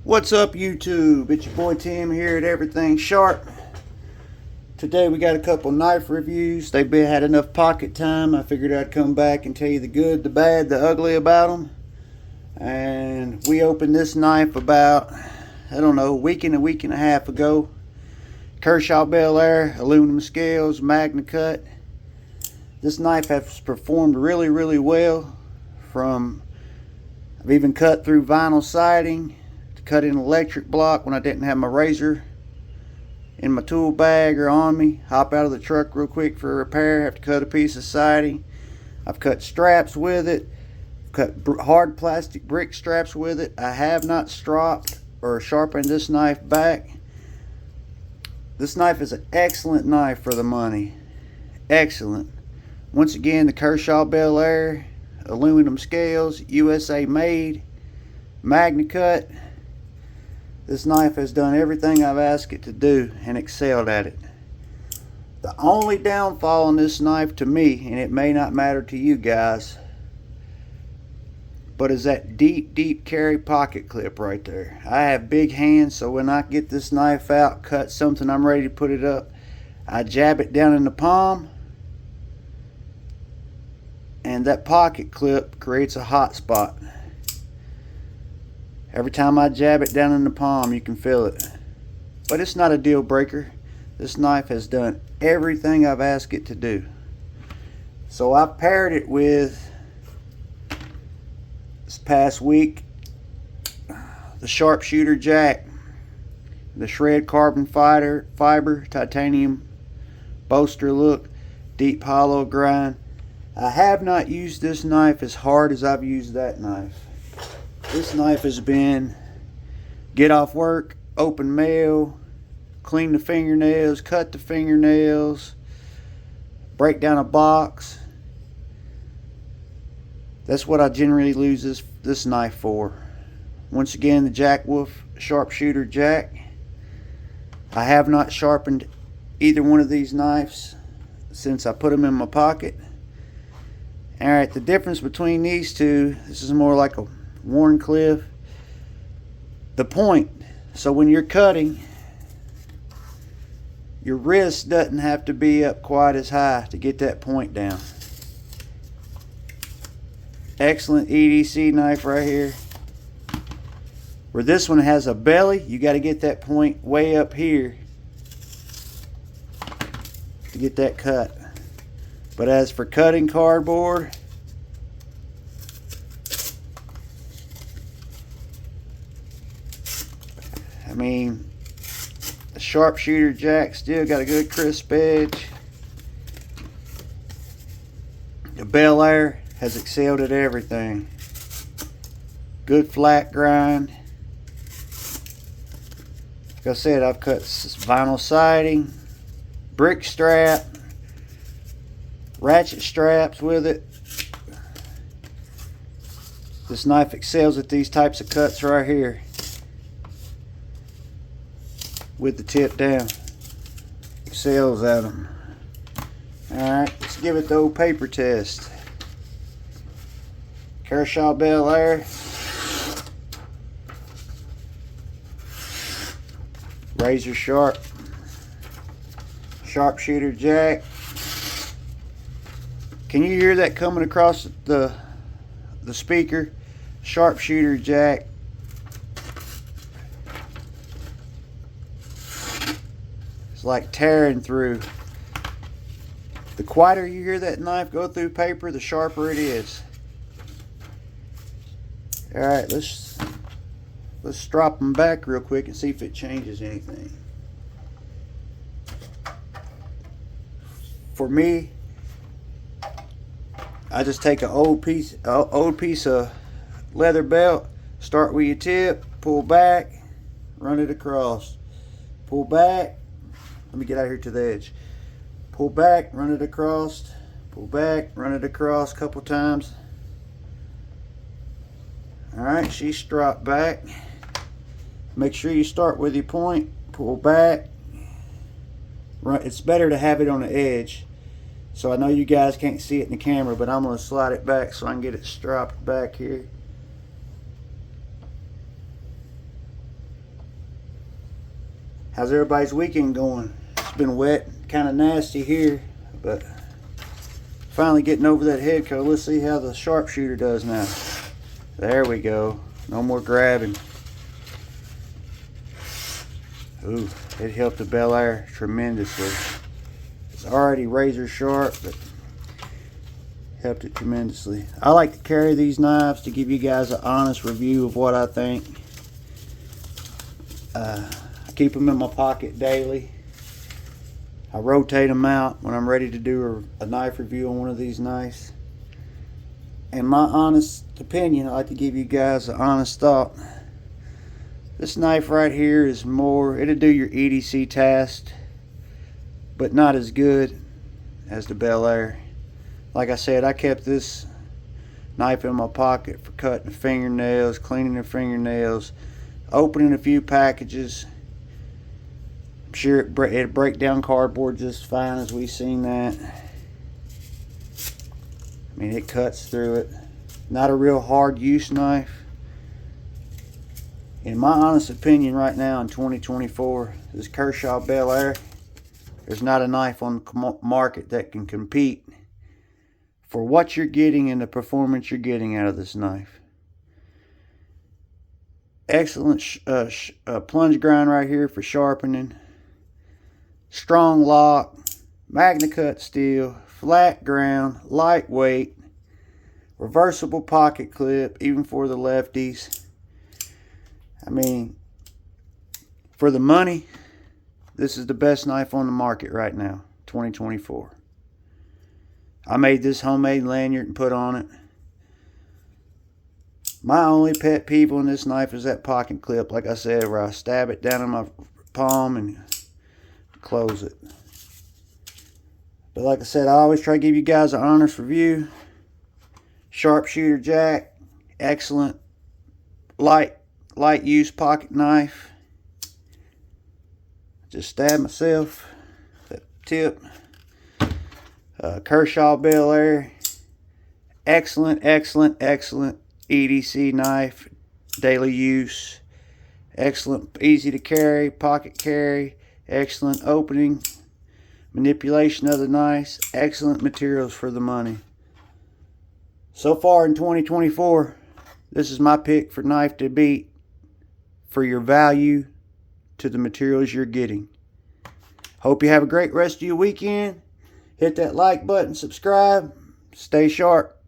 What's up, YouTube? It's your boy Tim here at Everything Sharp. Today we got a couple knife reviews. They've had enough pocket time. I figured I'd come back and tell you the good, the bad, the ugly about them. And we opened this knife about, I don't know, a week and a half ago. Kershaw Bel Air, aluminum scales, Magna cut. This knife has performed really well. I've even cut through vinyl siding, cut in electric block when I didn't have my razor in my tool bag or on me. Hop out of the truck real quick for a repair, have to cut a piece of siding. I've cut straps with it, cut hard plastic brick straps with it. I have not stropped or sharpened this knife back. This knife is an excellent knife for the money. Excellent. Once again, the Kershaw Bel Air, aluminum scales, USA made, Magna cut. This knife has done everything I've asked it to do and excelled at it. The only downfall on this knife to me, and it may not matter to you guys, but is that deep carry pocket clip right there. I have big hands, so when I get this knife out, cut something, I'm ready to put it up, I jab it down in the palm, and that pocket clip creates a hot spot. Every time I jab it down in the palm, you can feel it. But it's not a deal breaker. This knife has done everything I've asked it to do. So I paired it with, this past week, the sharpshooter jack, the shred carbon fiber titanium bolster look, deep hollow grind. I have not used this knife as hard as I've used that knife. This knife has been get off work, open mail, clean the fingernails, cut the fingernails, break down a box. That's what I generally use this knife for. Once again, the Jack Wolf sharpshooter jack. I have not sharpened either one of these knives since I put them in my pocket. Alright, the difference between these two, this is more like a Warncliffe. The point, so when you're cutting, your wrist doesn't have to be up quite as high to get that point down. Excellent EDC knife right here. Where this one has a belly, you got to get that point way up here to get that cut. But as for cutting cardboard, I mean, the sharpshooter jack still got a good crisp edge. The Bel Air has excelled at everything. Good flat grind. Like I said, I've cut vinyl siding, brick strap, ratchet straps with it. This knife excels at these types of cuts right here. With the tip down, excels at them. Alright, let's give it the old paper test. Kershaw Bel Air, razor sharp sharpshooter jack. Can you hear that coming across the speaker? Sharpshooter jack. It's like tearing through. The quieter you hear that knife go through paper, the sharper it is. Alright, let's drop them back real quick and see if it changes anything. For me, I just take an old piece of leather belt, start with your tip, pull back, run it across. Pull back. Let me get out here to the edge. Pull back, run it across. Pull back, run it across a couple times. Alright, she's dropped back. Make sure you start with your point. Pull back. It's better to have it on the edge. So I know you guys can't see it in the camera, but I'm going to slide it back so I can get it stropped back here. How's everybody's weekend going? It's been wet, kind of nasty here, but finally getting over that head coat. Let's see how the sharpshooter does now. There we go. No more grabbing. Ooh, it helped the Bel Air tremendously. It's already razor sharp, but helped it tremendously. I like to carry these knives to give you guys an honest review of what I think. I keep them in my pocket daily. I rotate them out when I'm ready to do a knife review on one of these knives. And my honest opinion, I like to give you guys an honest thought. This knife right here is more, it'll do your EDC task, but not as good as the Bel Air. Like I said, I kept this knife in my pocket for cutting fingernails, cleaning the fingernails, opening a few packages. I'm sure it'd break down cardboard just fine, as we've seen that. I mean, it cuts through it. Not a real hard use knife. In my honest opinion right now in 2024, this Kershaw Bel Air, there's not a knife on the market that can compete for what you're getting and the performance you're getting out of this knife. Excellent plunge grind right here for sharpening. Strong lock, magna cut steel, flat ground, lightweight, reversible pocket clip, even for the lefties. I mean, for the money, this is the best knife on the market right now, 2024. I made this homemade lanyard and put on it. My only pet peeve on this knife is that pocket clip, like I said, where I stab it down in my palm and close it. But like I said, I always try to give you guys an honest review. Sharpshooter jack, excellent light use pocket knife. Just stab myself. That tip. Kershaw Bel Air, excellent EDC knife, daily use. Excellent, easy to carry, pocket carry. Excellent opening, manipulation of the knife. Excellent materials for the money. So far in 2024, this is my pick for knife to beat for your value to the materials you're getting. Hope you have a great rest of your weekend. Hit that like button, subscribe, stay sharp.